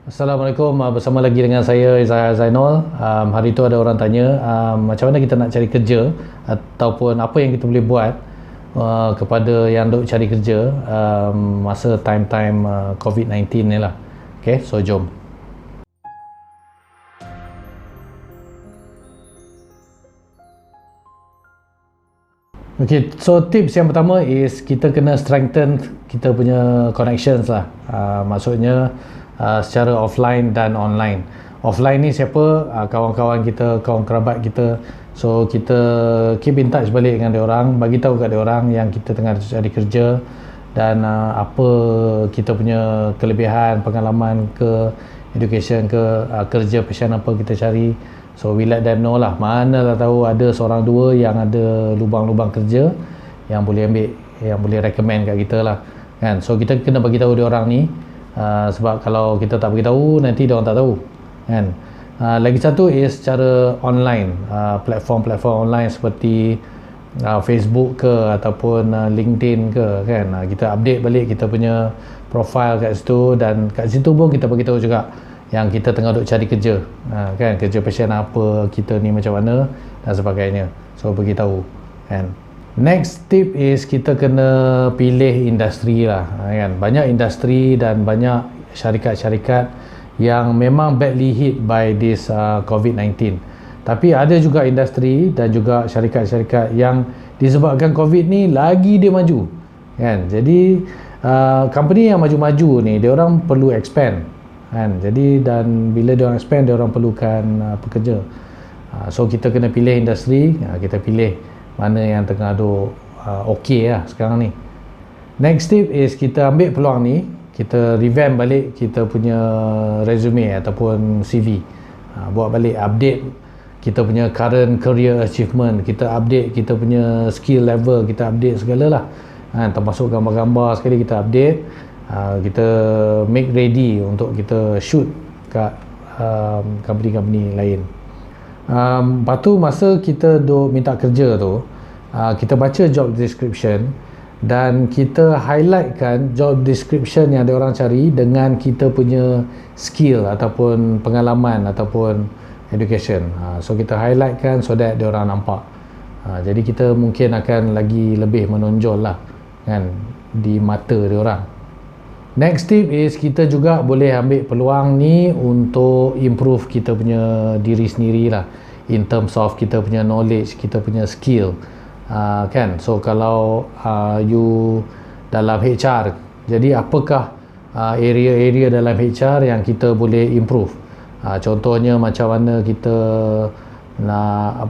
Assalamualaikum, bersama lagi dengan saya Zainul. Hari tu ada orang tanya macam mana kita nak cari kerja ataupun apa yang kita boleh buat kepada yang duk cari kerja masa time-time COVID-19 ni lah. Okay, so jom. Okay, so tips yang pertama is kita kena strengthen kita punya connections lah. Maksudnya secara offline dan online. Offline ni siapa? Kawan-kawan kita, kawan kerabat kita. So kita keep in touch balik dengan diorang, bagi tahu kat diorang yang kita tengah cari kerja dan apa kita punya kelebihan, pengalaman ke education ke kerja passion apa kita cari. So we let them know lah, manalah tahu ada seorang dua yang ada lubang-lubang kerja yang boleh ambil, yang boleh recommend kat kita lah kan. So kita kena bagi tahu dia orang ni sebab kalau kita tak bagi tahu nanti dia orang tak tahu kan. Lagi satu is secara online, platform-platform online seperti Facebook ke ataupun LinkedIn ke kan. Kita update balik kita punya profile kat situ dan kat situ pun kita bagi tahu juga yang kita tengah duk cari kerja kan, kerja passion apa kita ni macam mana dan sebagainya. So beritahu kan. Next tip is kita kena pilih industri lah kan. Banyak industri dan banyak syarikat-syarikat yang memang badly hit by this COVID-19, tapi ada juga industri dan juga syarikat-syarikat yang disebabkan COVID ni lagi dia maju kan. Jadi company yang maju-maju ni dia orang perlu expand kan. Jadi dan bila dia orang expand dia orang perlukan pekerja. So kita kena pilih industri, kita pilih mana yang tengah duk okey lah sekarang ni. Next tip is kita ambil peluang ni, kita revamp balik kita punya resume ataupun CV. Buat balik, update kita punya current career achievement, kita update kita punya skill level, kita update segala lah termasuk gambar-gambar sekali kita update. Kita make ready untuk kita shoot kat company-company lain. Lepas tu masa kita duk minta kerja tu, kita baca job description dan kita highlightkan job description yang ada orang cari dengan kita punya skill ataupun pengalaman ataupun education. So kita highlightkan so that dia orang nampak. Jadi kita mungkin akan lagi lebih menonjol lah kan di mata dia orang. Next tip is kita juga boleh ambil peluang ni untuk improve kita punya diri sendiri lah, in terms of kita punya knowledge, kita punya skill kan. So kalau you dalam HR, jadi apakah area-area dalam HR yang kita boleh improve. Contohnya macam mana kita nak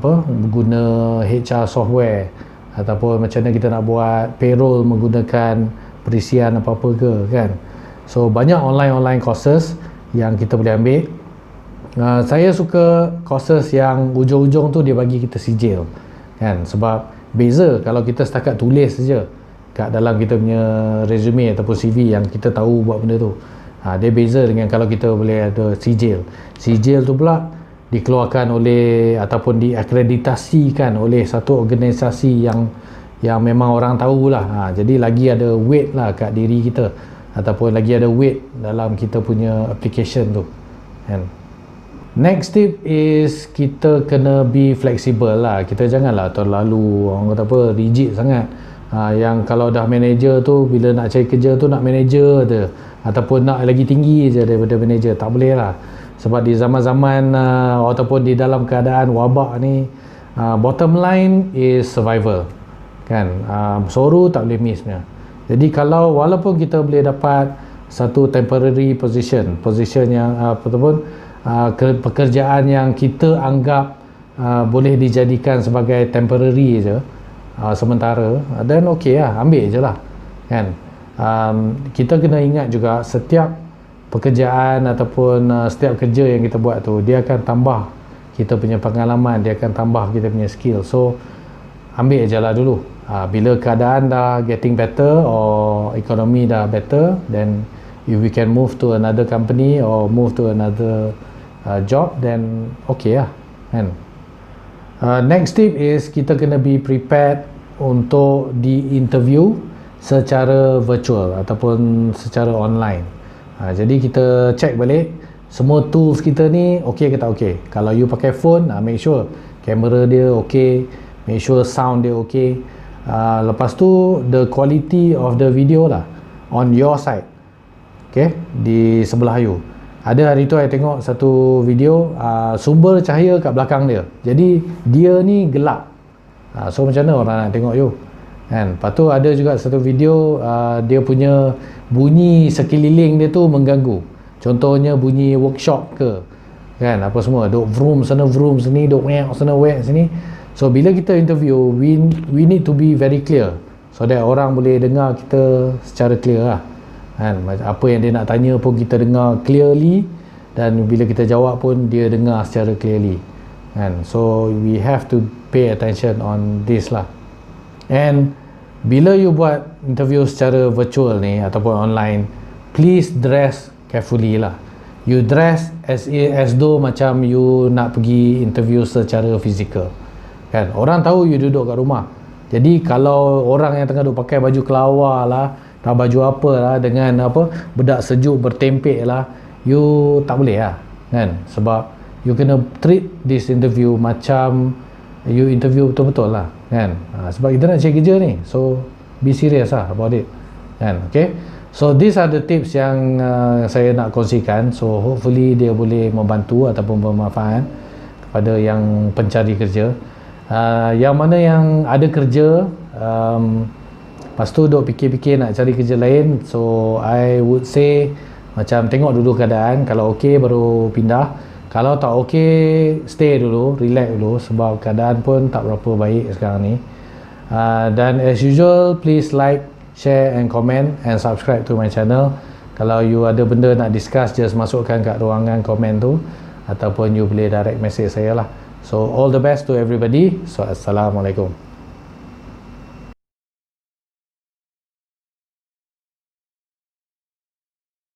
guna HR software, ataupun macam mana kita nak buat payroll menggunakan perisian apa-apa ke kan. So banyak online courses yang kita boleh ambil. Saya suka courses yang ujung-ujung tu dia bagi kita sijil kan, sebab beza kalau kita setakat tulis saja kat dalam kita punya resume ataupun CV yang kita tahu buat benda tu. Dia beza dengan kalau kita boleh ada sijil. Sijil tu pula dikeluarkan oleh ataupun diakreditasikan oleh satu organisasi yang memang orang tahulah. Jadi lagi ada weight lah kat diri kita, ataupun lagi ada weight dalam kita punya application tu kan. Next tip is kita kena be flexible lah. Kita janganlah terlalu orang kata apa rigid sangat. Yang kalau dah manager tu bila nak cari kerja tu nak manager je, ataupun nak lagi tinggi je daripada manager, tak boleh lah. Sebab di zaman-zaman ataupun di dalam keadaan wabak ni, bottom line is survival kan. Soru tak boleh miss punya. Jadi kalau walaupun kita boleh dapat satu temporary position yang ataupun pekerjaan yang kita anggap boleh dijadikan sebagai temporary je, sementara, dan okey lah, ambil je lah kan. Kita kena ingat juga setiap pekerjaan ataupun setiap kerja yang kita buat tu dia akan tambah kita punya pengalaman, dia akan tambah kita punya skill. So ambil je lah dulu. Bila keadaan dah getting better or ekonomi dah better, then if we can move to another company or move to another job, then okay lah kan. Next tip is kita kena be prepared untuk di interview secara virtual ataupun secara online. Jadi kita check balik semua tools kita ni okey ke tak okey. Kalau you pakai phone, make sure kamera dia okey, make sure sound dia okey. Lepas tu the quality of the video lah on your side, okay, di sebelah you. Ada hari tu saya tengok satu video, sumber cahaya kat belakang dia, jadi dia ni gelap. So macam mana orang nak tengok you kan? Lepas tu ada juga satu video, dia punya bunyi sekeliling dia tu mengganggu. Contohnya bunyi workshop ke kan, apa semua, duk vroom sana vroom sini, duk wek sana wek sini. So bila kita interview, we need to be very clear so that orang boleh dengar kita secara clear lah kan. Apa yang dia nak tanya pun kita dengar clearly, dan bila kita jawab pun dia dengar secara clearly kan. So we have to pay attention on this lah. And bila you buat interview secara virtual ni ataupun online, please dress carefully lah. You dress as though macam you nak pergi interview secara fizikal kan. Orang tahu you duduk kat rumah, jadi kalau orang yang tengah duk pakai baju kelawar lah, tak baju apa lah, dengan apa bedak sejuk bertempek lah, you tak boleh lah kan. Sebab you kena treat this interview macam you interview betul-betul lah kan. Sebab kita nak cari kerja ni, so be serious lah about it kan. Okay, so these are the tips yang saya nak kongsikan. So hopefully dia boleh membantu ataupun bermanfaat kepada yang pencari kerja. Yang mana yang ada kerja, lepas tu duk fikir-fikir nak cari kerja lain, so I would say macam tengok dulu keadaan. Kalau okey baru pindah, kalau tak okey stay dulu, relax dulu, sebab keadaan pun tak berapa baik sekarang ni. Dan as usual, please like, share and comment and subscribe to my channel. Kalau you ada benda nak discuss, just masukkan kat ruangan komen tu, ataupun you boleh direct message saya lah. So all the best to everybody. So assalamualaikum.